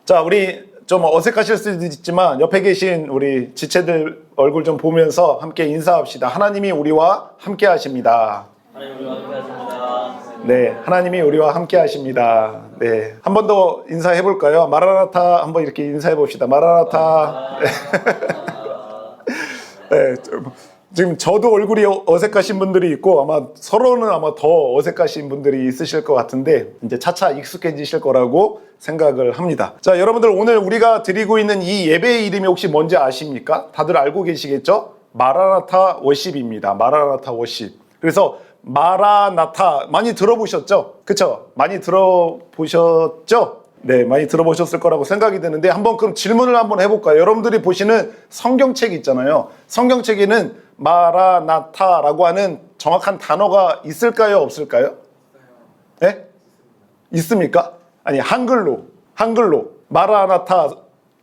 자, 우리 좀 어색하실 수도 있지만 옆에 계신 우리 지체들 얼굴 좀 보면서 함께 인사합시다. 하나님이 우리와 함께 하십니다. 하나님 우리와 함께 하십니다. 네, 하나님이 우리와 함께 하십니다. 네, 한 번 더 인사해 볼까요? 마라나타 한번 이렇게 인사해 봅시다. 마라나타. 네, 지금 저도 얼굴이 어색하신 분들이 있고 아마 서로는 아마 더 어색하신 분들이 있으실 것 같은데 이제 차차 익숙해지실 거라고 생각을 합니다. 자, 여러분들 오늘 우리가 드리고 있는 이 예배의 이름이 혹시 뭔지 아십니까? 다들 알고 계시겠죠? 마라나타 워십입니다. 마라나타 워십. 그래서 마라나타 많이 들어보셨죠? 그쵸? 많이 들어보셨죠? 네, 많이 들어보셨을 거라고 생각이 드는데 한번 그럼 질문을 한번 해볼까요? 여러분들이 보시는 성경책 있잖아요. 성경책에는 마라나타라고 하는 정확한 단어가 있을까요? 없을까요? 네? 있습니까? 아니, 한글로 마라나타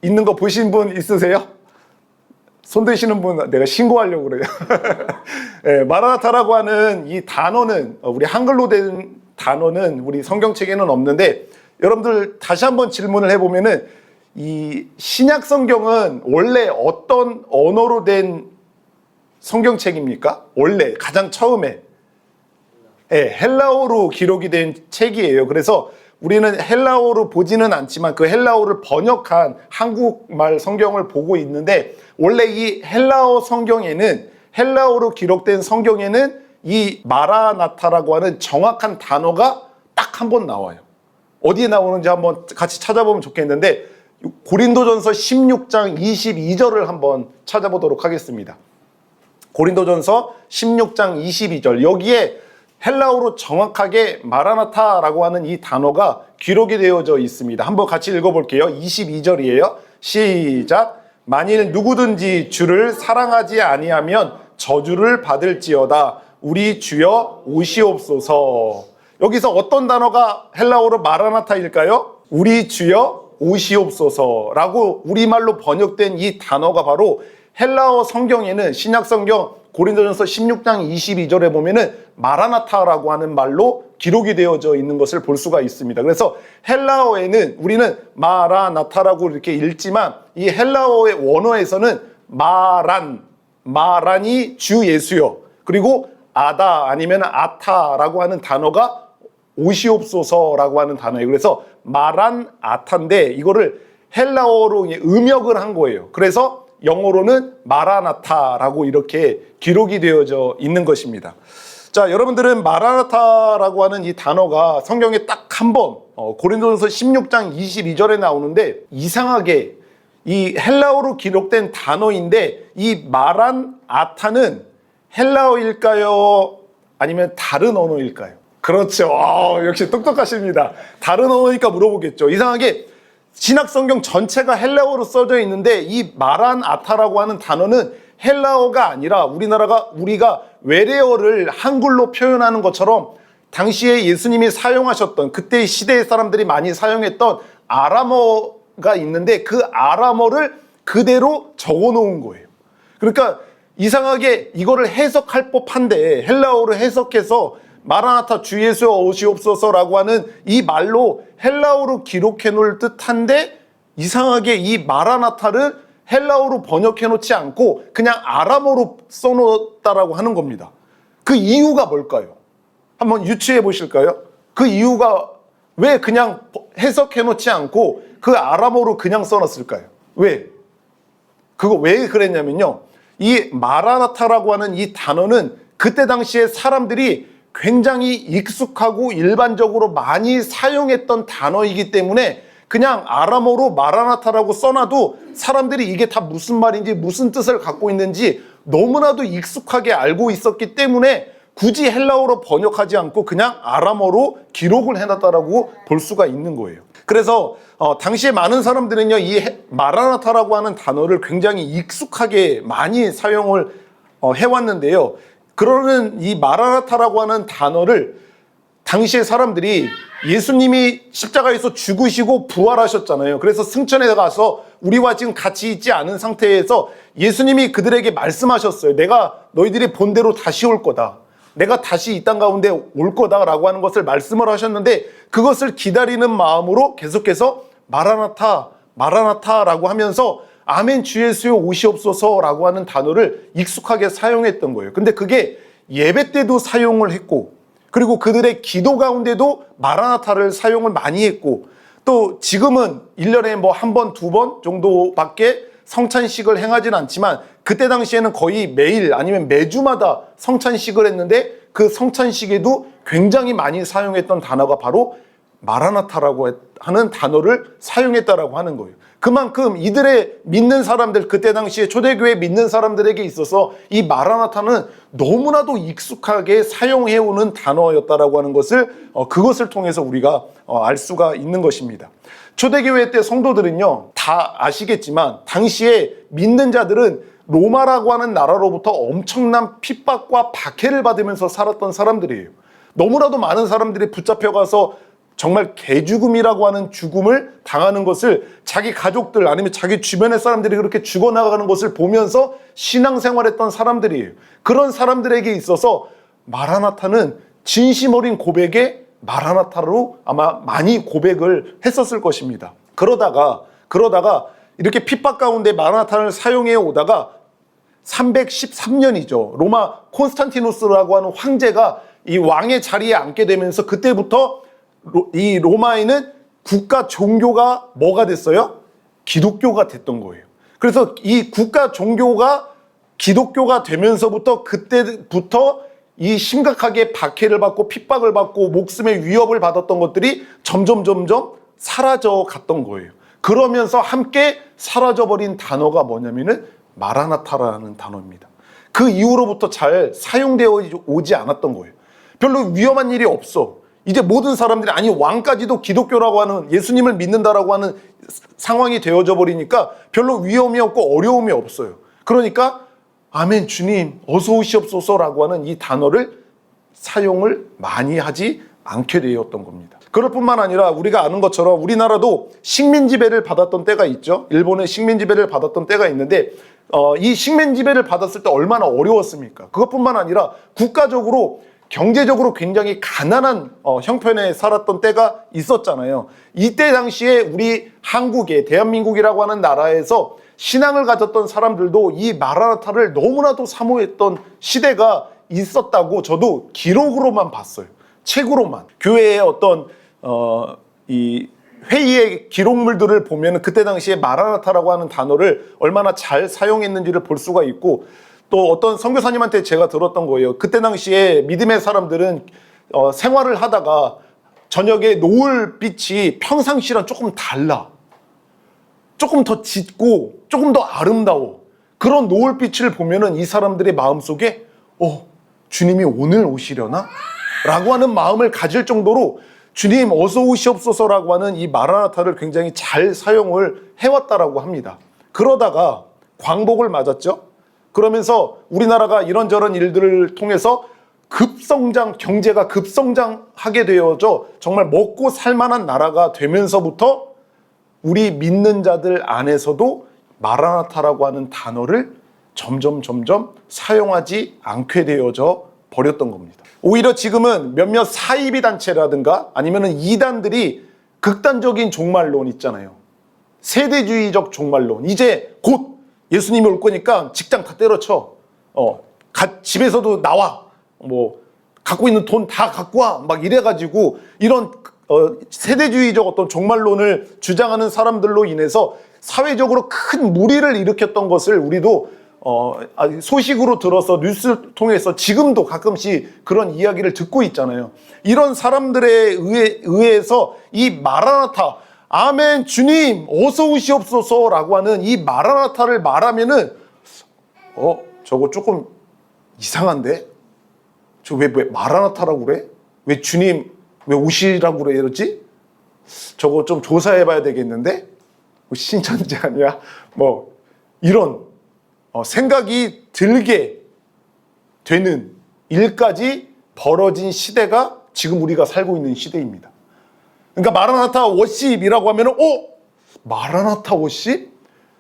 있는 거 보신 분 있으세요? 손 드시는 분 내가 신고하려고 그래요. 네, 마라나타라고 하는 이 단어는 우리 한글로 된 단어는 우리 성경책에는 없는데 여러분들 다시 한번 질문을 해보면은 이 신약 성경은 원래 어떤 언어로 된 성경책입니까? 원래 가장 처음에 헬라어로 기록이 된 책이에요. 그래서 우리는 헬라어로 보지는 않지만 그 헬라어를 번역한 한국말 성경을 보고 있는데 원래 이 헬라어 성경에는 헬라어로 기록된 성경에는 이 마라나타라고 하는 정확한 단어가 딱 한 번 나와요. 어디에 나오는지 한번 같이 찾아보면 좋겠는데 고린도전서 16장 22절을 한번 찾아보도록 하겠습니다. 고린도전서 16장 22절 여기에 헬라어로 정확하게 마라나타라고 하는 이 단어가 기록이 되어져 있습니다. 한번 같이 읽어볼게요. 22절이에요. 시작. 만일 누구든지 주를 사랑하지 아니하면 저주를 받을지어다. 우리 주여 오시옵소서. 여기서 어떤 단어가 헬라어로 마라나타일까요? 우리 주여 오시옵소서라고 우리말로 번역된 이 단어가 바로 헬라어 성경에는 신약 성경 고린도전서 16장 22절에 보면은 마라나타라고 하는 말로 기록이 되어져 있는 것을 볼 수가 있습니다. 그래서 헬라어에는 우리는 마라나타라고 이렇게 읽지만 이 헬라어의 원어에서는 마란이 주 예수여 그리고 아다 아니면 아타라고 하는 단어가 오시옵소서라고 하는 단어예요. 그래서 마란 아타인데 이거를 헬라어로 음역을 한 거예요. 그래서 영어로는 마라나타라고 이렇게 기록이 되어져 있는 것입니다. 자, 여러분들은 마라나타라고 하는 이 단어가 성경에 딱 한 번 고린도전서 16장 22절에 나오는데 이상하게 이 헬라어로 기록된 단어인데 이 마란아타는 헬라어일까요? 아니면 다른 언어일까요? 그렇죠. 역시 똑똑하십니다. 다른 언어니까 물어보겠죠. 이상하게 신약 성경 전체가 헬라어로 써져 있는데 이 마란아타라고 하는 단어는 헬라어가 아니라 우리가 외래어를 한글로 표현하는 것처럼 당시에 예수님이 사용하셨던 그때의 시대의 사람들이 많이 사용했던 아람어가 있는데 그 아람어를 그대로 적어 놓은 거예요. 그러니까 이상하게 이거를 해석할 법한데 헬라어로 해석해서 마라나타 주 예수 오시옵소서라고 하는 이 말로 헬라어로 기록해 놓을 듯한데 이상하게 이 마라나타를 헬라어로 번역해 놓지 않고 그냥 아람어로 써놓았다라고 하는 겁니다. 그 이유가 뭘까요? 한번 유추해 보실까요? 그 이유가 왜 그냥 해석해 놓지 않고 그 아람어로 그냥 써놨을까요? 왜? 그거 왜 그랬냐면요. 이 마라나타라고 하는 이 단어는 그때 당시에 사람들이 굉장히 익숙하고 일반적으로 많이 사용했던 단어이기 때문에 그냥 아람어로 마라나타라고 써놔도 사람들이 이게 다 무슨 말인지 무슨 뜻을 갖고 있는지 너무나도 익숙하게 알고 있었기 때문에 굳이 헬라어로 번역하지 않고 그냥 아람어로 기록을 해놨다라고 볼 수가 있는 거예요. 그래서 당시에 많은 사람들은요 이 마라나타라고 하는 단어를 굉장히 익숙하게 많이 사용을 해왔는데요. 그러는 이 마라나타라고 하는 단어를 당시의 사람들이 예수님이 십자가에서 죽으시고 부활하셨잖아요. 그래서 승천에 가서 우리와 지금 같이 있지 않은 상태에서 예수님이 그들에게 말씀하셨어요. 내가 너희들이 본대로 다시 올 거다. 내가 다시 이 땅 가운데 올 거다라고 하는 것을 말씀을 하셨는데 그것을 기다리는 마음으로 계속해서 마라나타, 마라나타라고 하면서 아멘 주 예수여 오시옵소서라고 하는 단어를 익숙하게 사용했던 거예요. 근데 그게 예배 때도 사용을 했고, 그리고 그들의 기도 가운데도 마라나타를 사용을 많이 했고, 또 지금은 1년에 뭐 한 번, 두 번 정도밖에 성찬식을 행하진 않지만 그때 당시에는 거의 매일 아니면 매주마다 성찬식을 했는데 그 성찬식에도 굉장히 많이 사용했던 단어가 바로 마라나타라고 하는 단어를 사용했다라고 하는 거예요. 그만큼 이들의 믿는 사람들, 그때 당시에 초대교회 믿는 사람들에게 있어서 이 마라나타는 너무나도 익숙하게 사용해오는 단어였다라고 하는 것을 그것을 통해서 우리가 알 수가 있는 것입니다. 초대교회 때 성도들은요, 다 아시겠지만 당시에 믿는 자들은 로마라고 하는 나라로부터 엄청난 핍박과 박해를 받으면서 살았던 사람들이에요. 너무나도 많은 사람들이 붙잡혀가서 정말 개죽음이라고 하는 죽음을 당하는 것을 자기 가족들 아니면 자기 주변의 사람들이 그렇게 죽어나가는 것을 보면서 신앙생활했던 사람들이에요. 그런 사람들에게 있어서 마라나타는 진심 어린 고백에 마라나타로 아마 많이 고백을 했었을 것입니다. 그러다가 이렇게 핍박 가운데 마라나타를 사용해 오다가 313년이죠. 로마 콘스탄티누스라고 하는 황제가 이 왕의 자리에 앉게 되면서 그때부터 이 로마에는 국가 종교가 뭐가 됐어요? 기독교가 됐던 거예요. 그래서 이 국가 종교가 기독교가 되면서부터 그때부터 이 심각하게 박해를 받고 핍박을 받고 목숨의 위협을 받았던 것들이 점점 사라져 갔던 거예요. 그러면서 함께 사라져버린 단어가 뭐냐면은 마라나타라는 단어입니다. 그 이후로부터 잘 사용되어 오지 않았던 거예요. 별로 위험한 일이 없어. 이제 모든 사람들이, 아니 왕까지도 기독교라고 하는 예수님을 믿는다라고 하는 상황이 되어져 버리니까 별로 위험이 없고 어려움이 없어요. 그러니까 아멘 주님 어서 오시옵소서라고 하는 이 단어를 사용을 많이 하지 않게 되었던 겁니다. 그럴 뿐만 아니라 우리가 아는 것처럼 우리나라도 식민지배를 받았던 때가 있죠. 일본의 식민지배를 받았던 때가 있는데 이 식민지배를 받았을 때 얼마나 어려웠습니까? 그것뿐만 아니라 국가적으로 경제적으로 굉장히 가난한 형편에 살았던 때가 있었잖아요. 이때 당시에 우리 한국에 대한민국이라고 하는 나라에서 신앙을 가졌던 사람들도 이 마라나타를 너무나도 사모했던 시대가 있었다고 저도 기록으로만 봤어요. 책으로만. 교회의 어떤 이 회의의 기록물들을 보면 그때 당시에 마라나타라고 하는 단어를 얼마나 잘 사용했는지를 볼 수가 있고, 또 어떤 선교사님한테 제가 들었던 거예요. 그때 당시에 믿음의 사람들은 생활을 하다가 저녁에 노을빛이 평상시랑 조금 달라. 조금 더 짙고 조금 더 아름다워. 그런 노을빛을 보면은 이 사람들의 마음속에 주님이 오늘 오시려나? 라고 하는 마음을 가질 정도로 주님 어서 오시옵소서라고 하는 이 마라나타를 굉장히 잘 사용을 해왔다라고 합니다. 그러다가 광복을 맞았죠. 그러면서 우리나라가 이런저런 일들을 통해서 급성장, 경제가 급성장하게 되어져 정말 먹고 살만한 나라가 되면서부터 우리 믿는 자들 안에서도 마라나타라고 하는 단어를 점점 사용하지 않게 되어져 버렸던 겁니다. 오히려 지금은 몇몇 사이비 단체라든가 아니면은 이단들이 극단적인 종말론 있잖아요. 세대주의적 종말론. 이제 곧 예수님이 올 거니까 직장 다 때려쳐. 집에서도 나와. 갖고 있는 돈 다 갖고 와. 막 이래가지고 이런 세대주의적 어떤 종말론을 주장하는 사람들로 인해서 사회적으로 큰 무리를 일으켰던 것을 우리도 소식으로 들어서 뉴스를 통해서 지금도 가끔씩 그런 이야기를 듣고 있잖아요. 이런 사람들에 의해서 이 마라나타, 아멘 주님 어서 오시옵소서라고 하는 이 마라나타를 말하면은 저거 조금 이상한데? 저 왜 마라나타라고 그래? 왜 주님 왜 오시라고 그래 이러지? 저거 좀 조사해 봐야 되겠는데? 신천지 아니야? 이런 생각이 들게 되는 일까지 벌어진 시대가 지금 우리가 살고 있는 시대입니다. 그러니까 마라나타 워십이라고 하면은 마라나타 워십?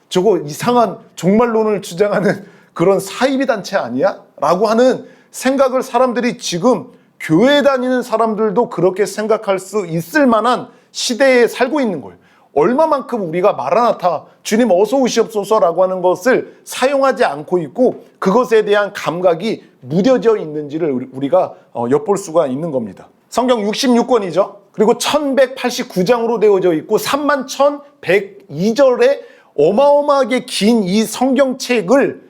저거 이상한 종말론을 주장하는 그런 사이비 단체 아니야? 라고 하는 생각을 사람들이 지금 교회 다니는 사람들도 그렇게 생각할 수 있을 만한 시대에 살고 있는 거예요. 얼마만큼 우리가 마라나타, 주님 어서 오시옵소서라고 하는 것을 사용하지 않고 있고 그것에 대한 감각이 무뎌져 있는지를 우리가 엿볼 수가 있는 겁니다. 성경 66권이죠. 그리고 1189장으로 되어져 있고 31,102절의 어마어마하게 긴 이 성경책을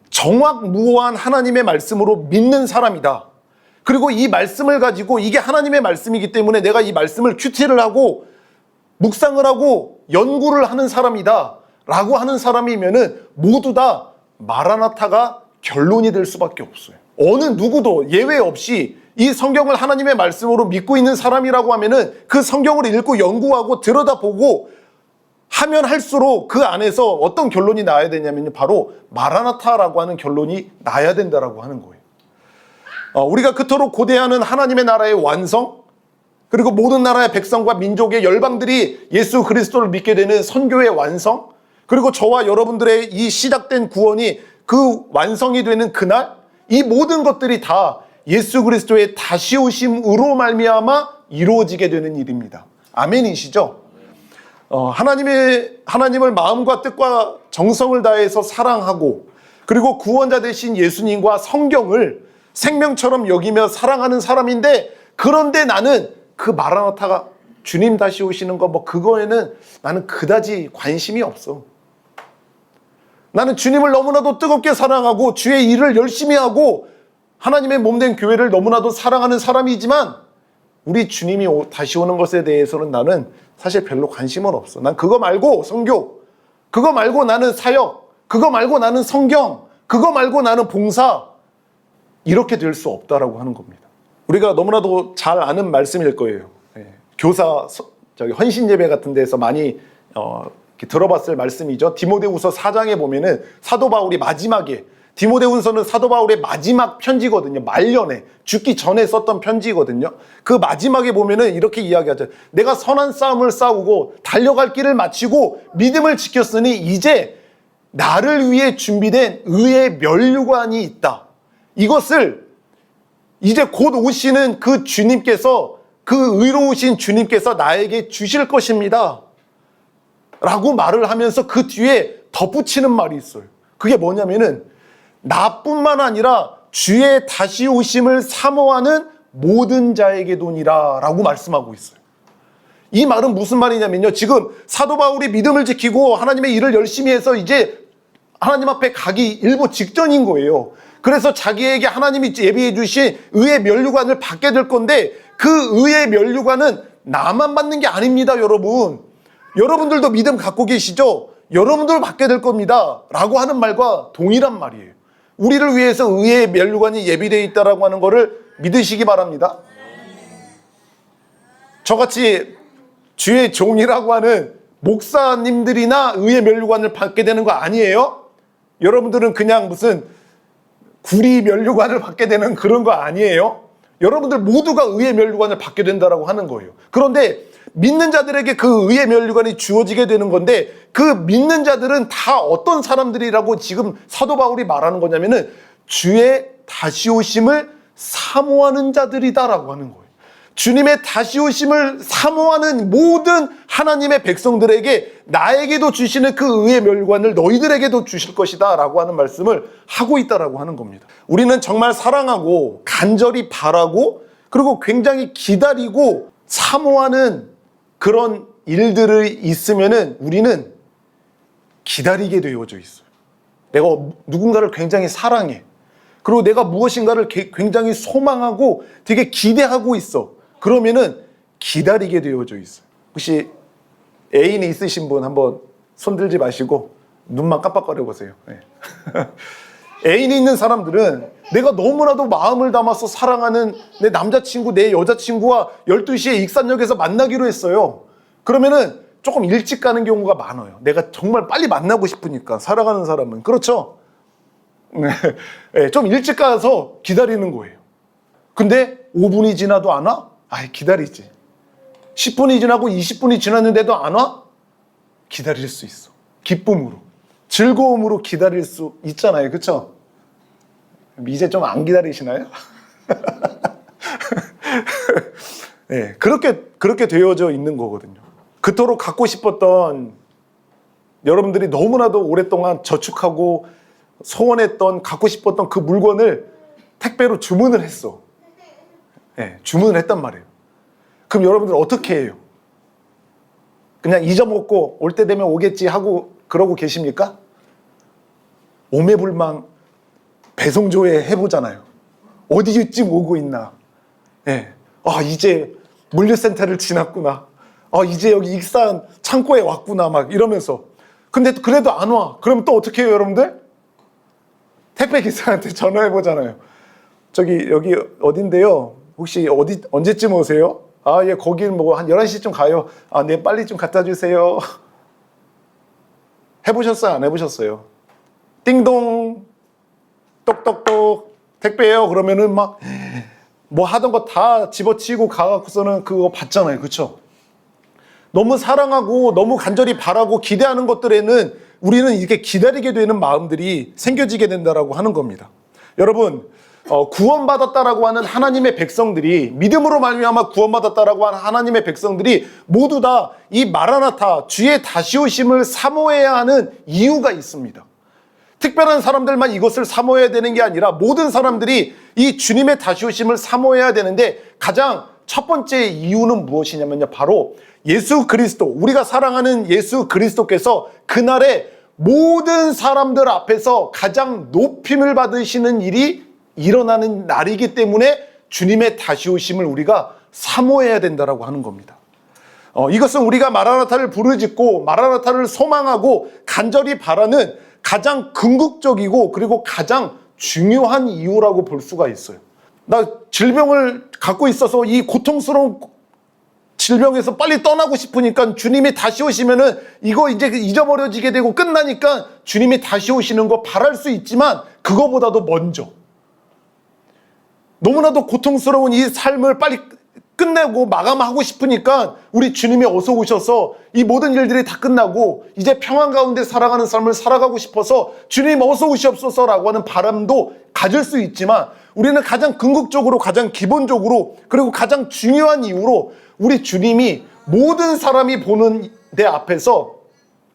정확무오한 하나님의 말씀으로 믿는 사람이다. 그리고 이 말씀을 가지고 이게 하나님의 말씀이기 때문에 내가 이 말씀을 큐티를 하고 묵상을 하고 연구를 하는 사람이다 라고 하는 사람이면은 모두 다 마라나타가 결론이 될 수밖에 없어요. 어느 누구도 예외 없이 이 성경을 하나님의 말씀으로 믿고 있는 사람이라고 하면은 그 성경을 읽고 연구하고 들여다보고 하면 할수록 그 안에서 어떤 결론이 나야 되냐면요, 바로 마라나타라고 하는 결론이 나야 된다라고 하는 거예요. 우리가 그토록 고대하는 하나님의 나라의 완성, 그리고 모든 나라의 백성과 민족의 열방들이 예수 그리스도를 믿게 되는 선교의 완성, 그리고 저와 여러분들의 이 시작된 구원이 그 완성이 되는 그날, 이 모든 것들이 다 예수 그리스도의 다시 오심으로 말미암아 이루어지게 되는 일입니다. 아멘이시죠? 하나님을 마음과 뜻과 정성을 다해서 사랑하고 그리고 구원자 되신 예수님과 성경을 생명처럼 여기며 사랑하는 사람인데, 그런데 나는 그 마라나타가 주님 다시 오시는 거 그거에는 나는 그다지 관심이 없어. 나는 주님을 너무나도 뜨겁게 사랑하고 주의 일을 열심히 하고 하나님의 몸된 교회를 너무나도 사랑하는 사람이지만 우리 주님이 다시 오는 것에 대해서는 나는 사실 별로 관심은 없어. 난 그거 말고 선교, 그거 말고 나는 사역, 그거 말고 나는 성경, 그거 말고 나는 봉사, 이렇게 될 수 없다라고 하는 겁니다. 우리가 너무나도 잘 아는 말씀일 거예요. 교사 헌신 예배 같은 데서 많이 들어봤을 말씀이죠. 디모데후서 4장에 보면은 사도 바울이 마지막에, 디모데후서는 사도 바울의 마지막 편지거든요. 말년에 죽기 전에 썼던 편지거든요. 그 마지막에 보면은 이렇게 이야기하죠. 내가 선한 싸움을 싸우고 달려갈 길을 마치고 믿음을 지켰으니 이제 나를 위해 준비된 의의 면류관이 있다. 이것을 이제 곧 오시는 그 주님께서, 그 의로우신 주님께서 나에게 주실 것입니다 라고 말을 하면서 그 뒤에 덧붙이는 말이 있어요. 그게 뭐냐면은 나뿐만 아니라 주의 다시 오심을 사모하는 모든 자에게도니라 라고 말씀하고 있어요. 이 말은 무슨 말이냐면요, 지금 사도 바울이 믿음을 지키고 하나님의 일을 열심히 해서 이제 하나님 앞에 가기 일보 직전인 거예요. 그래서 자기에게 하나님이 예비해 주신 의의 면류관을 받게 될 건데, 그 의의 면류관은 나만 받는 게 아닙니다. 여러분들도 믿음 갖고 계시죠? 여러분들 받게 될 겁니다 라고 하는 말과 동일한 말이에요. 우리를 위해서 의의 면류관이 예비되어 있다라고 하는 것을 믿으시기 바랍니다. 저같이 주의 종이라고 하는 목사님들이나 의의 면류관을 받게 되는 거 아니에요? 여러분들은 그냥 무슨 구리 면류관을 받게 되는 그런 거 아니에요? 여러분들 모두가 의의 면류관을 받게 된다라고 하는 거예요. 그런데 믿는 자들에게 그 의의 면류관이 주어지게 되는 건데, 그 믿는 자들은 다 어떤 사람들이라고 지금 사도 바울이 말하는 거냐면은 주의 다시 오심을 사모하는 자들이다라고 하는 거예요. 주님의 다시 오심을 사모하는 모든 하나님의 백성들에게 나에게도 주시는 그 의의 면류관을 너희들에게도 주실 것이다 라고 하는 말씀을 하고 있다라고 하는 겁니다. 우리는 정말 사랑하고 간절히 바라고 그리고 굉장히 기다리고 사모하는 그런 일들이 있으면은 우리는 기다리게 되어져 있어요. 내가 누군가를 굉장히 사랑해. 그리고 내가 무엇인가를 굉장히 소망하고 되게 기대하고 있어. 그러면은 기다리게 되어져 있어요. 혹시 애인이 있으신 분 한번 손들지 마시고 눈만 깜빡거려 보세요. 네. 애인이 있는 사람들은 내가 너무나도 마음을 담아서 사랑하는 내 남자친구, 내 여자친구와 12시에 익산역에서 만나기로 했어요. 그러면은 조금 일찍 가는 경우가 많아요. 내가 정말 빨리 만나고 싶으니까, 사랑하는 사람은. 그렇죠? 네, 좀 일찍 가서 기다리는 거예요. 근데 5분이 지나도 안 와? 아이, 기다리지. 10분이 지나고 20분이 지났는데도 안 와? 기다릴 수 있어. 기쁨으로, 즐거움으로 기다릴 수 있잖아요. 그렇죠? 이제 좀 안 기다리시나요? 네, 그렇게 되어져 있는 거거든요. 그토록 갖고 싶었던, 여러분들이 너무나도 오랫동안 저축하고 소원했던, 갖고 싶었던 그 물건을 택배로 주문을 했어. 네, 주문을 했단 말이에요. 그럼 여러분들 어떻게 해요? 그냥 잊어먹고 올 때 되면 오겠지 하고 그러고 계십니까? 오매불망 배송조회 해보잖아요. 어디쯤 오고 있나. 네. 이제 물류센터를 지났구나. 이제 여기 익산 창고에 왔구나. 막 이러면서. 근데 그래도 안 와. 그럼 또 어떻게 해요, 여러분들? 택배 기사한테 전화해 보잖아요. 저기 여기 어딘데요? 혹시 언제쯤 오세요? 예, 거기는 뭐 한 11시쯤 가요. 네, 빨리 좀 갖다 주세요. 해보셨어요? 안 해보셨어요? 띵동, 똑똑똑, 택배예요. 그러면은 막 뭐 하던 거 다 집어치우고 가갖고서는 그거 받잖아요. 그렇죠? 너무 사랑하고 너무 간절히 바라고 기대하는 것들에는 우리는 이렇게 기다리게 되는 마음들이 생겨지게 된다라고 하는 겁니다. 여러분, 구원받았다라고 하는 하나님의 백성들이, 믿음으로 말미암아 구원받았다라고 하는 하나님의 백성들이 모두 다 이 마라나타, 주의 다시 오심을 사모해야 하는 이유가 있습니다. 특별한 사람들만 이것을 사모해야 되는 게 아니라 모든 사람들이 이 주님의 다시 오심을 사모해야 되는데, 가장 첫 번째 이유는 무엇이냐면요, 바로 예수 그리스도, 우리가 사랑하는 예수 그리스도께서 그날에 모든 사람들 앞에서 가장 높임을 받으시는 일이 일어나는 날이기 때문에 주님의 다시 오심을 우리가 사모해야 된다라고 하는 겁니다. 이것은 우리가 마라나타를 부르짖고 마라나타를 소망하고 간절히 바라는 가장 궁극적이고 그리고 가장 중요한 이유라고 볼 수가 있어요. 나 질병을 갖고 있어서 이 고통스러운 질병에서 빨리 떠나고 싶으니까 주님이 다시 오시면은 이거 이제 잊어버려지게 되고 끝나니까 주님이 다시 오시는 거 바랄 수 있지만, 그거보다도 먼저 너무나도 고통스러운 이 삶을 빨리 끝내고 마감하고 싶으니까 우리 주님이 어서 오셔서 이 모든 일들이 다 끝나고 이제 평안 가운데 살아가는 삶을 살아가고 싶어서 주님 어서 오시옵소서라고 하는 바람도 가질 수 있지만, 우리는 가장 궁극적으로, 가장 기본적으로, 그리고 가장 중요한 이유로 우리 주님이 모든 사람이 보는 데 앞에서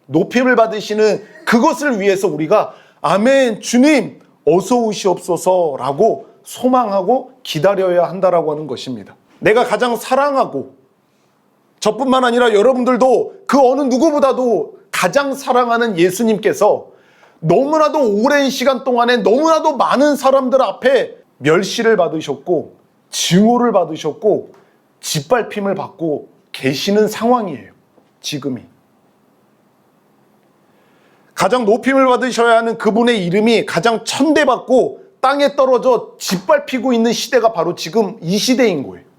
높임을 받으시는 그것을 위해서 우리가 아멘, 주님 어서 오시옵소서라고 소망하고 기다려야 한다라고 하는 것입니다. 내가 가장 사랑하고, 저뿐만 아니라 여러분들도 그 어느 누구보다도 가장 사랑하는 예수님께서 너무나도 오랜 시간 동안에 너무나도 많은 사람들 앞에 멸시를 받으셨고 증오를 받으셨고 짓밟힘을 받고 계시는 상황이에요. 지금이 가장 높임을 받으셔야 하는 그분의 이름이 가장 천대받고 땅에 떨어져 짓밟히고 있는 시대가 바로 지금 이 시대인 거예요.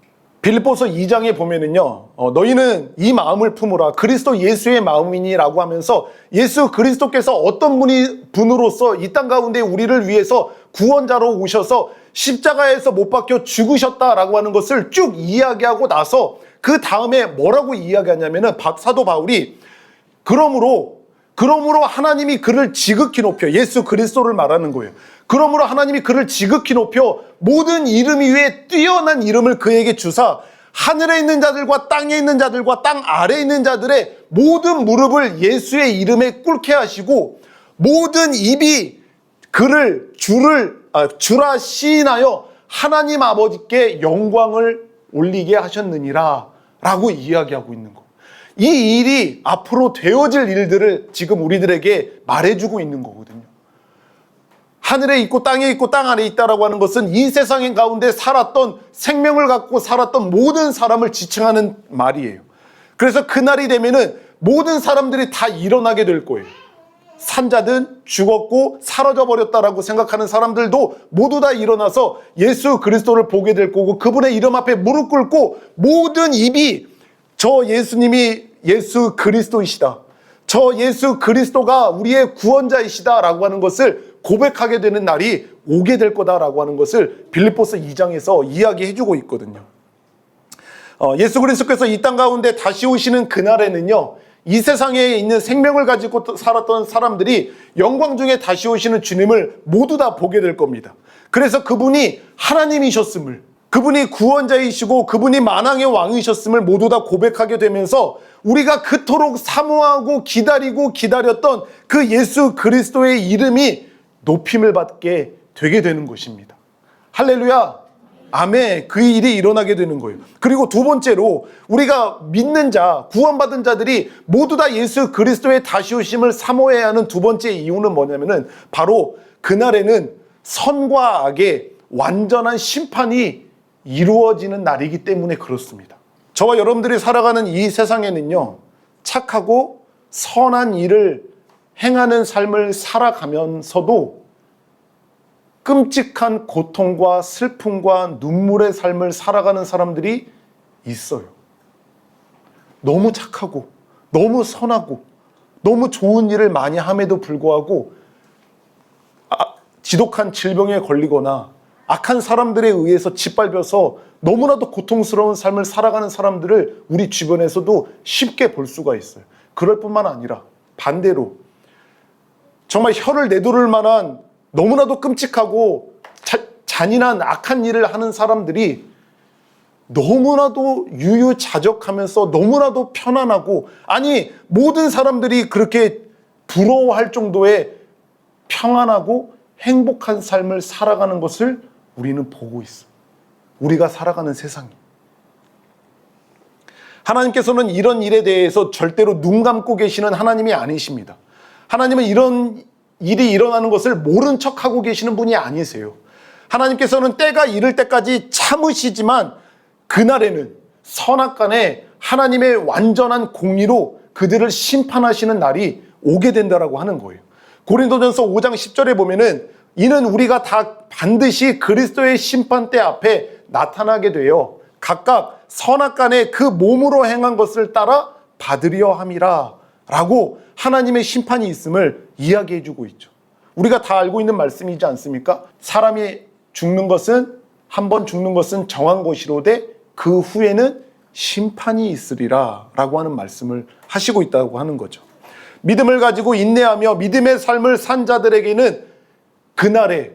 빌립보서 2장에 보면은요, 너희는 이 마음을 품으라, 그리스도 예수의 마음이니라고 하면서 예수 그리스도께서 어떤 분으로서 이 땅 가운데 우리를 위해서 구원자로 오셔서 십자가에서 못 박혀 죽으셨다라고 하는 것을 쭉 이야기하고 나서 그 다음에 뭐라고 이야기하냐면은 사도 바울이 그러므로 하나님이 그를 지극히 높여, 예수 그리스도를 말하는 거예요. 그러므로 하나님이 그를 지극히 높여 모든 이름 위에 뛰어난 이름을 그에게 주사 하늘에 있는 자들과 땅에 있는 자들과 땅 아래에 있는 자들의 모든 무릎을 예수의 이름에 꿇게 하시고 모든 입이 그를 주라 시인하여 하나님 아버지께 영광을 올리게 하셨느니라 라고 이야기하고 있는 거. 이 일이 앞으로 되어질 일들을 지금 우리들에게 말해주고 있는 거거든요. 하늘에 있고 땅에 있고 땅 아래에 있다라고 하는 것은 이 세상 가운데 살았던, 생명을 갖고 살았던 모든 사람을 지칭하는 말이에요. 그래서 그날이 되면은 모든 사람들이 다 일어나게 될 거예요. 산자든 죽었고 사라져 버렸다라고 생각하는 사람들도 모두 다 일어나서 예수 그리스도를 보게 될 거고, 그분의 이름 앞에 무릎 꿇고 모든 입이 저 예수님이 예수 그리스도이시다, 저 예수 그리스도가 우리의 구원자이시다라고 하는 것을 고백하게 되는 날이 오게 될 거다라고 하는 것을 빌립보서 2장에서 이야기해주고 있거든요. 예수 그리스도께서 이 땅 가운데 다시 오시는 그날에는요, 이 세상에 있는 생명을 가지고 살았던 사람들이 영광 중에 다시 오시는 주님을 모두 다 보게 될 겁니다. 그래서 그분이 하나님이셨음을, 그분이 구원자이시고 그분이 만왕의 왕이셨음을 모두 다 고백하게 되면서 우리가 그토록 사모하고 기다렸던 그 예수 그리스도의 이름이 높임을 받게 되게 되는 것입니다. 할렐루야. 아멘. 그 일이 일어나게 되는 거예요. 그리고 두 번째로 우리가 믿는 자, 구원받은 자들이 모두 다 예수 그리스도의 다시 오심을 사모해야 하는 두 번째 이유는 뭐냐면은 바로 그날에는 선과 악의 완전한 심판이 이루어지는 날이기 때문에 그렇습니다. 저와 여러분들이 살아가는 이 세상에는요, 착하고 선한 일을 행하는 삶을 살아가면서도 끔찍한 고통과 슬픔과 눈물의 삶을 살아가는 사람들이 있어요. 너무 착하고 너무 선하고 너무 좋은 일을 많이 함에도 불구하고 지독한 질병에 걸리거나 악한 사람들에 의해서 짓밟혀서 너무나도 고통스러운 삶을 살아가는 사람들을 우리 주변에서도 쉽게 볼 수가 있어요. 그럴 뿐만 아니라 반대로 정말 혀를 내두를 만한 너무나도 끔찍하고 잔인한 악한 일을 하는 사람들이 너무나도 유유자적하면서 너무나도 편안하고, 아니 모든 사람들이 그렇게 부러워할 정도의 평안하고 행복한 삶을 살아가는 것을 우리는 보고 있어. 우리가 살아가는 세상이. 하나님께서는 이런 일에 대해서 절대로 눈 감고 계시는 하나님이 아니십니다. 하나님은 이런 일이 일어나는 것을 모른 척하고 계시는 분이 아니세요. 하나님께서는 때가 이를 때까지 참으시지만 그날에는 선악간에 하나님의 완전한 공의로 그들을 심판하시는 날이 오게 된다라고 하는 거예요. 고린도전서 5장 10절에 보면은 이는 우리가 다 반드시 그리스도의 심판대 앞에 나타나게 되어 각각 선악간에 그 몸으로 행한 것을 따라 받으려 함이라 라고 하나님의 심판이 있음을 이야기해 주고 있죠. 우리가 다 알고 있는 말씀이지 않습니까? 사람이 죽는 것은, 한 번 죽는 것은 정한 것이로되 그 후에는 심판이 있으리라 라고 하는 말씀을 하시고 있다고 하는 거죠. 믿음을 가지고 인내하며 믿음의 삶을 산 자들에게는 그날에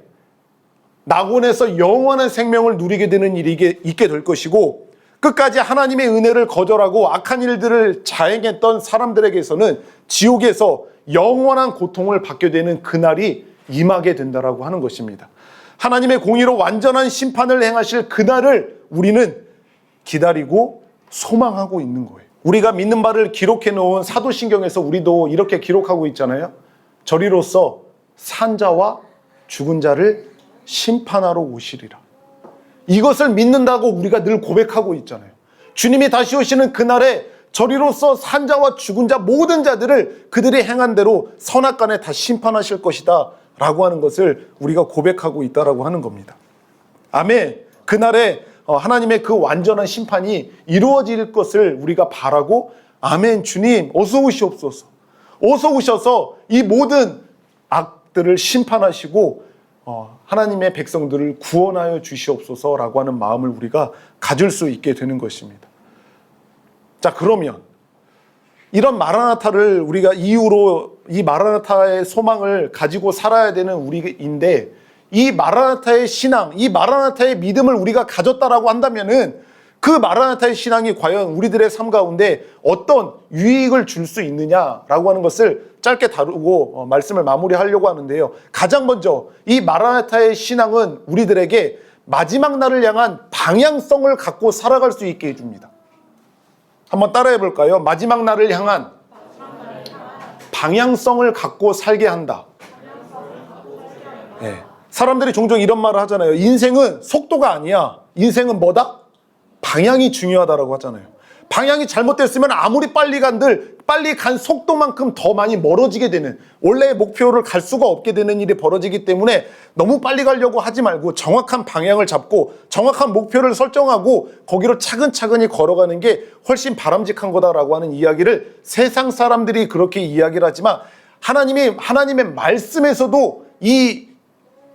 낙원에서 영원한 생명을 누리게 되는 일이 있게 될 것이고, 끝까지 하나님의 은혜를 거절하고 악한 일들을 자행했던 사람들에게서는 지옥에서 영원한 고통을 받게 되는 그날이 임하게 된다라고 하는 것입니다. 하나님의 공의로 완전한 심판을 행하실 그날을 우리는 기다리고 소망하고 있는 거예요. 우리가 믿는 바를 기록해 놓은 사도신경에서 우리도 이렇게 기록하고 있잖아요. 저리로서 산 자와 죽은 자를 심판하러 오시리라. 이것을 믿는다고 우리가 늘 고백하고 있잖아요. 주님이 다시 오시는 그날에 저리로서 산 자와 죽은 자 모든 자들을 그들이 행한 대로 선악간에 다 심판하실 것이다 라고 하는 것을 우리가 고백하고 있다라고 하는 겁니다. 아멘. 그날에 하나님의 그 완전한 심판이 이루어질 것을 우리가 바라고, 아멘, 주님 어서 오시옵소서, 어서 오셔서 이 모든 악들을 심판하시고 하나님의 백성들을 구원하여 주시옵소서라고 하는 마음을 우리가 가질 수 있게 되는 것입니다. 자, 그러면 이런 마라나타를 우리가 이후로 이 마라나타의 소망을 가지고 살아야 되는 우리인데, 이 마라나타의 신앙, 이 마라나타의 믿음을 우리가 가졌다라고 한다면은 그 마라나타의 신앙이 과연 우리들의 삶 가운데 어떤 유익을 줄 수 있느냐라고 하는 것을 짧게 다루고 말씀을 마무리하려고 하는데요. 가장 먼저 이 마라나타의 신앙은 우리들에게 마지막 날을 향한 방향성을 갖고 살아갈 수 있게 해줍니다. 한번 따라해 볼까요? 마지막 날을 향한 방향성을 갖고 살게 한다. 네. 사람들이 종종 이런 말을 하잖아요. 인생은 속도가 아니야. 인생은 뭐다? 방향이 중요하다라고 하잖아요. 방향이 잘못됐으면 아무리 빨리 간 속도만큼 더 많이 멀어지게 되는, 원래의 목표를 갈 수가 없게 되는 일이 벌어지기 때문에 너무 빨리 가려고 하지 말고 정확한 방향을 잡고 정확한 목표를 설정하고 거기로 차근차근히 걸어가는 게 훨씬 바람직한 거다라고 하는 이야기를 세상 사람들이 그렇게 이야기를 하지만 하나님의 말씀에서도 이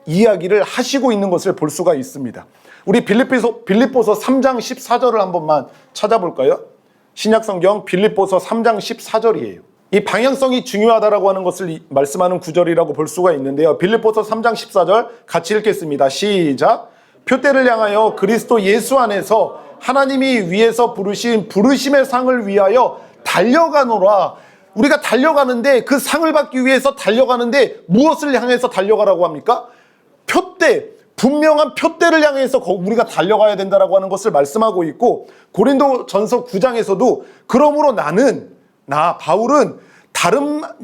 이야기를 하시고 있는 것을 볼 수가 있습니다. 우리 빌립보서 3장 14절을 한 번만 찾아볼까요? 신약성경 빌립보서 3장 14절이에요. 이 방향성이 중요하다라고 하는 것을 말씀하는 구절이라고 볼 수가 있는데요. 빌립보서 3장 14절 같이 읽겠습니다. 시작. 표대를 향하여 그리스도 예수 안에서 하나님이 위에서 부르신 부르심의 상을 위하여 달려가노라. 우리가 달려가는데 그 상을 받기 위해서 달려가는데 무엇을 향해서 달려가라고 합니까? 표대, 분명한 표대를 향해서 우리가 달려가야 된다라고 하는 것을 말씀하고 있고, 고린도전서 9장에서도 그러므로 나 바울은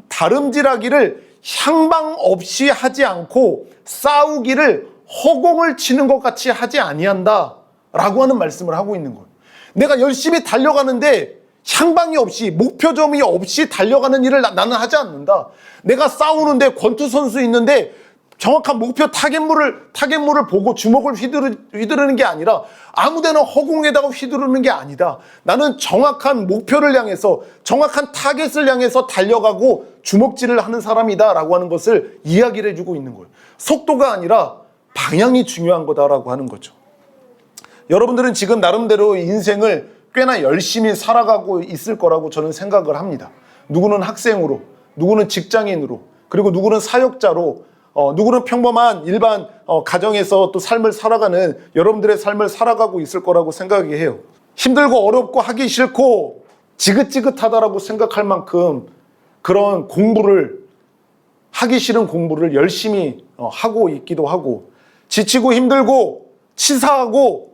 다름질하기를 향방 없이 하지 않고 싸우기를 허공을 치는 것 같이 하지 아니한다 라고 하는 말씀을 하고 있는 거예요. 내가 열심히 달려가는데 향방이 없이, 목표점이 없이 달려가는 일을 나는 하지 않는다. 내가 싸우는데 권투 선수 있는데 정확한 목표 타겟물을 보고 주먹을 휘두르는 게 아니라 아무데나 허공에다가 휘두르는 게 아니다. 나는 정확한 목표를 향해서, 정확한 타겟을 향해서 달려가고 주먹질을 하는 사람이다 라고 하는 것을 이야기를 해주고 있는 거예요. 속도가 아니라 방향이 중요한 거다라고 하는 거죠. 여러분들은 지금 나름대로 인생을 꽤나 열심히 살아가고 있을 거라고 저는 생각을 합니다. 누구는 학생으로, 누구는 직장인으로, 그리고 누구는 사역자로, 누구는 평범한 일반 가정에서 또 삶을 살아가는 여러분들의 삶을 살아가고 있을 거라고 생각이 해요. 힘들고 어렵고 하기 싫고 지긋지긋하다라고 생각할 만큼 그런 공부를, 하기 싫은 공부를 열심히 하고 있기도 하고, 지치고 힘들고 치사하고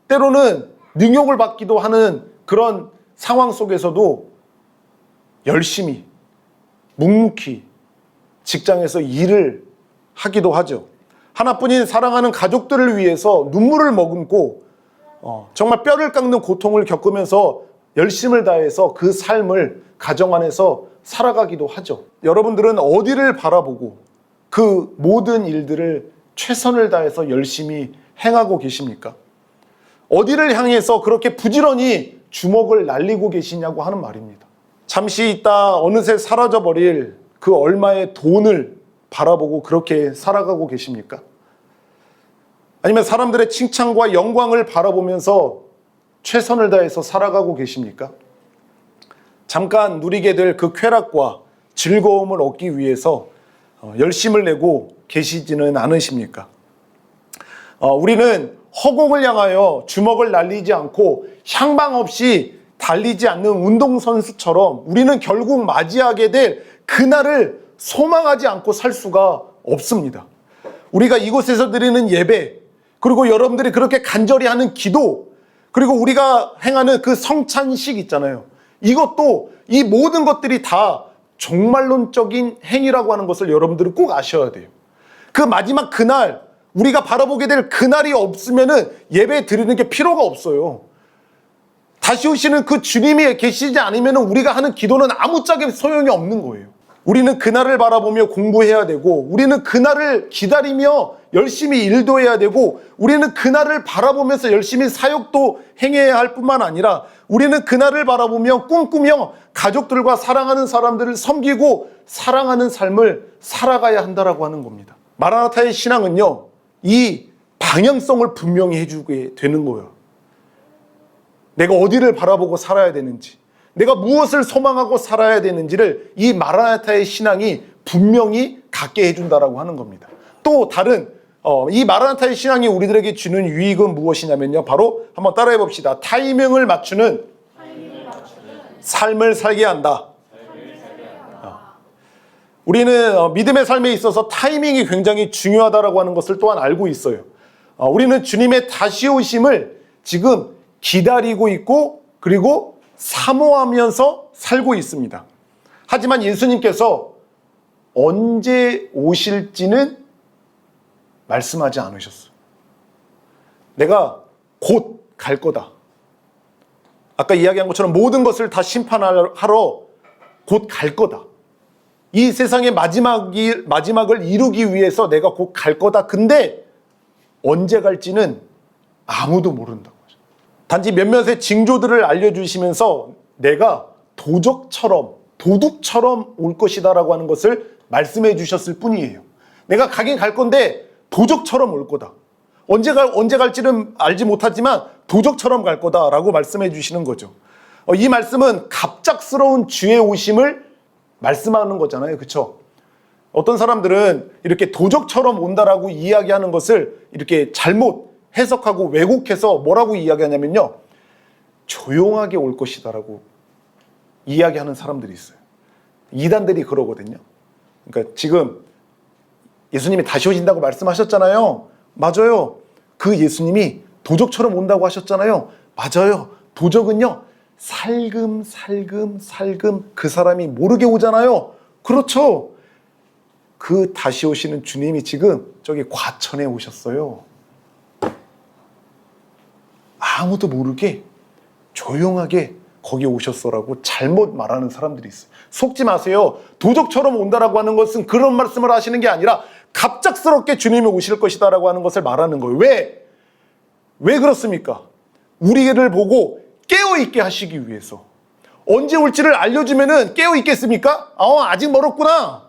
때로는 능욕을 받기도 하는 그런 상황 속에서도 열심히 묵묵히 직장에서 일을 하기도 하죠. 하나뿐인 사랑하는 가족들을 위해서 눈물을 머금고 정말 뼈를 깎는 고통을 겪으면서 열심을 다해서 그 삶을 가정 안에서 살아가기도 하죠. 여러분들은 어디를 바라보고 그 모든 일들을 최선을 다해서 열심히 행하고 계십니까? 어디를 향해서 그렇게 부지런히 주먹을 날리고 계시냐고 하는 말입니다. 잠시 있다 어느새 사라져버릴 그 얼마의 돈을 바라보고 그렇게 살아가고 계십니까? 아니면 사람들의 칭찬과 영광을 바라보면서 최선을 다해서 살아가고 계십니까? 잠깐 누리게 될 그 쾌락과 즐거움을 얻기 위해서 열심을 내고 계시지는 않으십니까? 우리는 허공을 향하여 주먹을 날리지 않고 향방 없이 달리지 않는 운동선수처럼 우리는 결국 맞이하게 될 그날을 소망하지 않고 살 수가 없습니다. 우리가 이곳에서 드리는 예배, 그리고 여러분들이 그렇게 간절히 하는 기도, 그리고 우리가 행하는 그 성찬식 있잖아요. 이것도, 이 모든 것들이 다 종말론적인 행위라고 하는 것을 여러분들은 꼭 아셔야 돼요. 그 마지막 그날, 우리가 바라보게 될 그날이 없으면은 예배 드리는 게 필요가 없어요. 다시 오시는 그 주님이 계시지 않으면 우리가 하는 기도는 아무짝에 소용이 없는 거예요. 우리는 그날을 바라보며 공부해야 되고, 우리는 그날을 기다리며 열심히 일도 해야 되고, 우리는 그날을 바라보면서 열심히 사역도 행해야 할 뿐만 아니라, 우리는 그날을 바라보며 꿈꾸며 가족들과 사랑하는 사람들을 섬기고 사랑하는 삶을 살아가야 한다라고 하는 겁니다. 마라나타의 신앙은요, 이 방향성을 분명히 해주게 되는 거예요. 내가 어디를 바라보고 살아야 되는지, 내가 무엇을 소망하고 살아야 되는지를 이 마라나타의 신앙이 분명히 갖게 해준다라고 하는 겁니다. 또 다른 이 마라나타의 신앙이 우리들에게 주는 유익은 무엇이냐면요, 바로 한번 따라해 봅시다. 타이밍을 맞추는 삶을 살게 한다. 우리는 믿음의 삶에 있어서 타이밍이 굉장히 중요하다라고 하는 것을 또한 알고 있어요. 우리는 주님의 다시 오심을 지금 기다리고 있고, 그리고 사모하면서 살고 있습니다. 하지만 예수님께서 언제 오실지는 말씀하지 않으셨어요. 내가 곧 갈 거다. 아까 이야기한 것처럼 모든 것을 다 심판하러 곧 갈 거다. 이 세상의 마지막을 이루기 위해서 내가 곧 갈 거다. 근데 언제 갈지는 아무도 모른다고 하죠. 단지 몇몇의 징조들을 알려주시면서 내가 도둑처럼 올 것이다라고 하는 것을 말씀해 주셨을 뿐이에요. 내가 가긴 갈 건데 도적처럼 올 거다. 언제 갈지는 알지 못하지만 도적처럼 갈 거다라고 말씀해 주시는 거죠. 이 말씀은 갑작스러운 주의 오심을 말씀하는 거잖아요. 그렇죠? 어떤 사람들은 이렇게 도적처럼 온다라고 이야기하는 것을 이렇게 잘못 해석하고 왜곡해서 뭐라고 이야기하냐면요, 조용하게 올 것이다라고 이야기하는 사람들이 있어요. 이단들이 그러거든요. 그러니까 지금 예수님이 다시 오신다고 말씀하셨잖아요. 맞아요. 그 예수님이 도적처럼 온다고 하셨잖아요. 맞아요. 도적은요, 살금살금 그 사람이 모르게 오잖아요. 그렇죠. 그 다시 오시는 주님이 지금 저기 과천에 오셨어요. 아무도 모르게 조용하게 거기 오셨어라고 잘못 말하는 사람들이 있어요. 속지 마세요. 도적처럼 온다라고 하는 것은 그런 말씀을 하시는 게 아니라 갑작스럽게 주님이 오실 것이다라고 하는 것을 말하는 거예요. 왜 그렇습니까? 우리를 보고 깨어있게 하시기 위해서. 언제 올지를 알려주면은 깨어있겠습니까? 아직 멀었구나.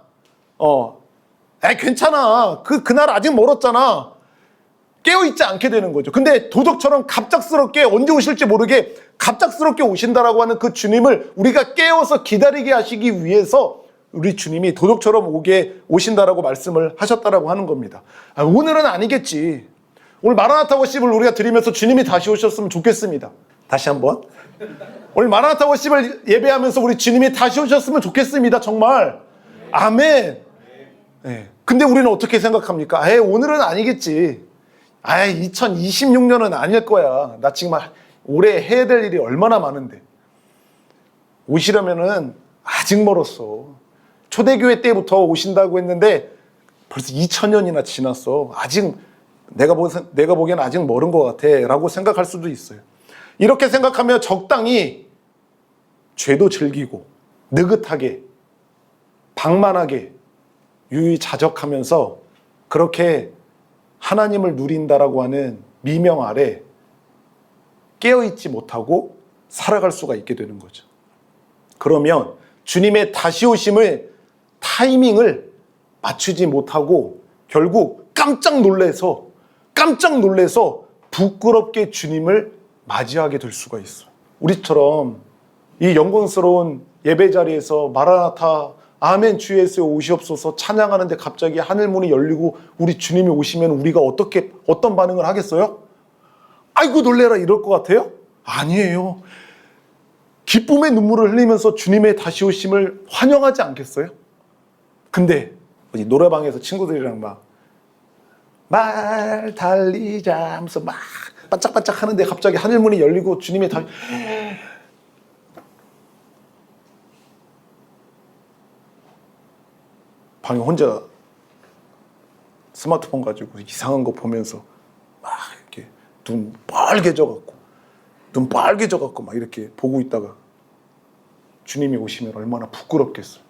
괜찮아. 그날 아직 멀었잖아. 깨어있지 않게 되는 거죠. 근데 도적처럼 갑작스럽게 언제 오실지 모르게 갑작스럽게 오신다라고 하는 그 주님을 우리가 깨어서 기다리게 하시기 위해서 우리 주님이 도적처럼 오신다라고 말씀을 하셨다라고 하는 겁니다. 오늘은 아니겠지. 오늘 마라나타 워십을 우리가 드리면서 주님이 다시 오셨으면 좋겠습니다. 다시 한번. 오늘 마라나타 워십을 예배하면서 우리 주님이 다시 오셨으면 좋겠습니다. 정말. 아멘. 네. 근데 우리는 어떻게 생각합니까? 오늘은 아니겠지. 2026년은 아닐 거야. 나 지금 올해 해야 될 일이 얼마나 많은데. 오시려면은 아직 멀었어. 초대교회 때부터 오신다고 했는데 벌써 2000년이나 지났어. 아직 내가 보기엔 아직 멀은 것 같아 라고 생각할 수도 있어요. 이렇게 생각하면 적당히 죄도 즐기고 느긋하게 방만하게 유유자적하면서 그렇게 하나님을 누린다라고 하는 미명 아래 깨어있지 못하고 살아갈 수가 있게 되는 거죠. 그러면 주님의 다시 오심을 타이밍을 맞추지 못하고 결국 깜짝 놀래서 부끄럽게 주님을 맞이하게 될 수가 있어요. 우리처럼 이 영광스러운 예배 자리에서 마라나타 아멘 주 예수여 오시옵소서 찬양하는데 갑자기 하늘문이 열리고 우리 주님이 오시면 우리가 어떤 반응을 하겠어요? 아이고 놀래라 이럴 것 같아요? 아니에요. 기쁨의 눈물을 흘리면서 주님의 다시 오심을 환영하지 않겠어요? 근데 노래방에서 친구들이랑 말 달리자 하면서 막 반짝반짝 하는데 갑자기 하늘문이 열리고 주님의 다시 방에 혼자 스마트폰 가지고 이상한 거 보면서 막 이렇게 눈 빨개져갖고 막 이렇게 보고 있다가 주님이 오시면 얼마나 부끄럽겠어요.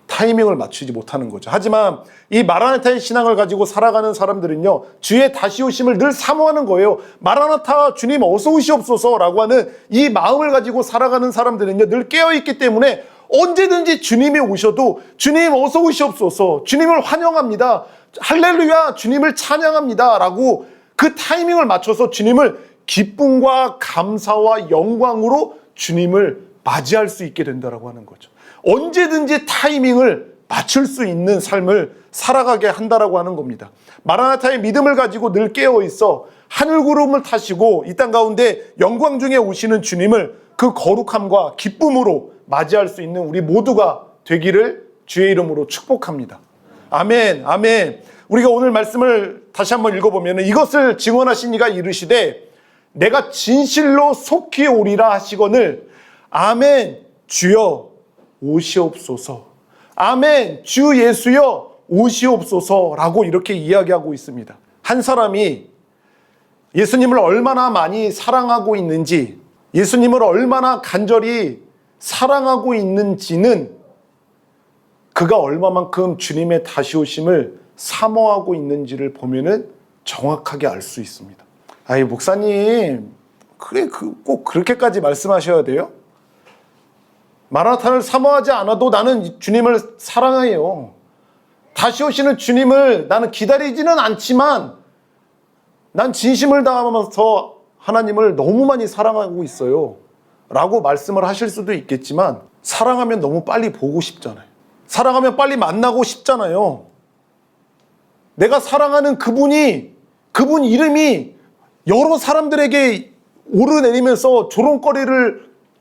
타이밍을 맞추지 못하는 거죠. 하지만 이 마라나타의 신앙을 가지고 살아가는 사람들은요, 주의 다시 오심을 늘 사모하는 거예요. 마라나타 주님 어서 오시옵소서라고 하는 이 마음을 가지고 살아가는 사람들은요, 늘 깨어있기 때문에 언제든지 주님이 오셔도 주님 어서 오시옵소서, 주님을 환영합니다, 할렐루야 주님을 찬양합니다 라고 그 타이밍을 맞춰서 주님을 기쁨과 감사와 영광으로 주님을 맞이할 수 있게 된다라고 하는 거죠. 언제든지 타이밍을 맞출 수 있는 삶을 살아가게 한다라고 하는 겁니다. 마라나타의 믿음을 가지고 늘 깨어 있어 하늘 구름을 타시고 이 땅 가운데 영광 중에 오시는 주님을 그 거룩함과 기쁨으로 맞이할 수 있는 우리 모두가 되기를 주의 이름으로 축복합니다. 아멘, 아멘. 우리가 오늘 말씀을 다시 한번 읽어보면 이것을 증언하신 이가 이르시되 내가 진실로 속히 오리라 하시거늘 아멘 주여 오시옵소서. 아멘 주 예수여 오시옵소서라고 이렇게 이야기하고 있습니다. 한 사람이 예수님을 얼마나 많이 사랑하고 있는지, 예수님을 얼마나 간절히 사랑하고 있는지는 그가 얼마만큼 주님의 다시 오심을 사모하고 있는지를 보면은 정확하게 알 수 있습니다. 목사님, 꼭 그렇게까지 말씀하셔야 돼요? 마라나타를 사모하지 않아도 나는 주님을 사랑해요. 다시 오시는 주님을 나는 기다리지는 않지만 난 진심을 다하면서 하나님을 너무 많이 사랑하고 있어요 라고 말씀을 하실 수도 있겠지만, 사랑하면 너무 빨리 보고 싶잖아요. 사랑하면 빨리 만나고 싶잖아요. 내가 사랑하는 그분 이름이 여러 사람들에게 오르내리면서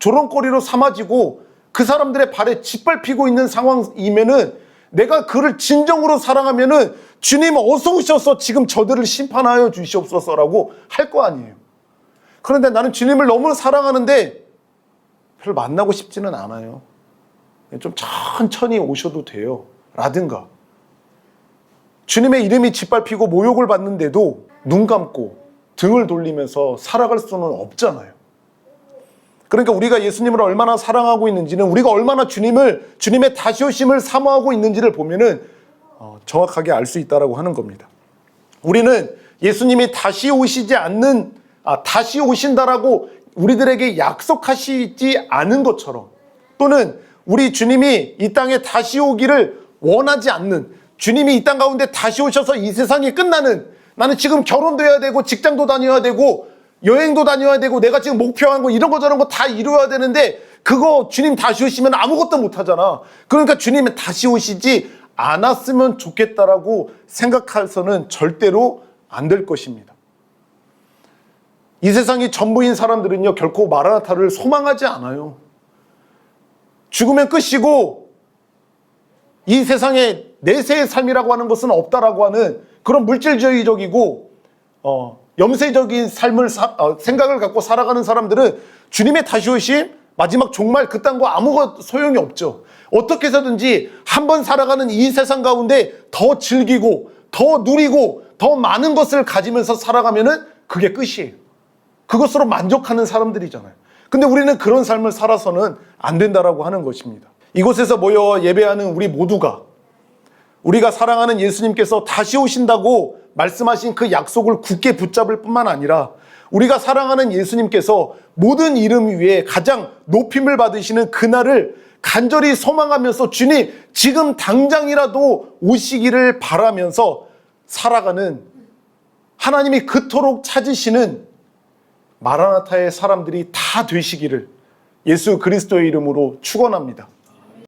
조롱거리로 삼아지고 그 사람들의 발에 짓밟히고 있는 상황이면은 내가 그를 진정으로 사랑하면은 주님 어서 오셔서 지금 저들을 심판하여 주시옵소서라고 할 거 아니에요. 그런데 나는 주님을 너무 사랑하는데 별로 만나고 싶지는 않아요. 좀 천천히 오셔도 돼요. 라든가. 주님의 이름이 짓밟히고 모욕을 받는데도 눈 감고 등을 돌리면서 살아갈 수는 없잖아요. 그러니까 우리가 예수님을 얼마나 사랑하고 있는지는, 우리가 얼마나 주님의 다시 오심을 사모하고 있는지를 보면은 정확하게 알 수 있다라고 하는 겁니다. 우리는 예수님이 다시 오신다라고 우리들에게 약속하시지 않은 것처럼, 또는 우리 주님이 이 땅에 다시 오기를 원하지 않는, 주님이 이 땅 가운데 다시 오셔서 이 세상이 끝나는, 나는 지금 결혼도 해야 되고 직장도 다녀야 되고 여행도 다녀야 되고 내가 지금 목표한 거 이런 거 저런 거 다 이루어야 되는데 그거 주님 다시 오시면 아무것도 못 하잖아. 그러니까 주님이 다시 오시지 않았으면 좋겠다라고 생각해서는 절대로 안 될 것입니다. 이 세상이 전부인 사람들은요, 결코 마라나타를 소망하지 않아요. 죽으면 끝이고 이 세상에 내세의 삶이라고 하는 것은 없다라고 하는 그런 물질주의적이고 염세적인 삶을 생각을 갖고 살아가는 사람들은 주님의 다시 오심, 마지막 종말 그딴 거 아무것도 소용이 없죠. 어떻게 해서든지 한번 살아가는 이 세상 가운데 더 즐기고 더 누리고 더 많은 것을 가지면서 살아가면은 그게 끝이에요. 그것으로 만족하는 사람들이잖아요. 근데 우리는 그런 삶을 살아서는 안 된다라고 하는 것입니다. 이곳에서 모여 예배하는 우리 모두가, 우리가 사랑하는 예수님께서 다시 오신다고 말씀하신 그 약속을 굳게 붙잡을 뿐만 아니라, 우리가 사랑하는 예수님께서 모든 이름 위에 가장 높임을 받으시는 그날을 간절히 소망하면서 주님 지금 당장이라도 오시기를 바라면서 살아가는, 하나님이 그토록 찾으시는 마라나타의 사람들이 다 되시기를 예수 그리스도의 이름으로 축원합니다.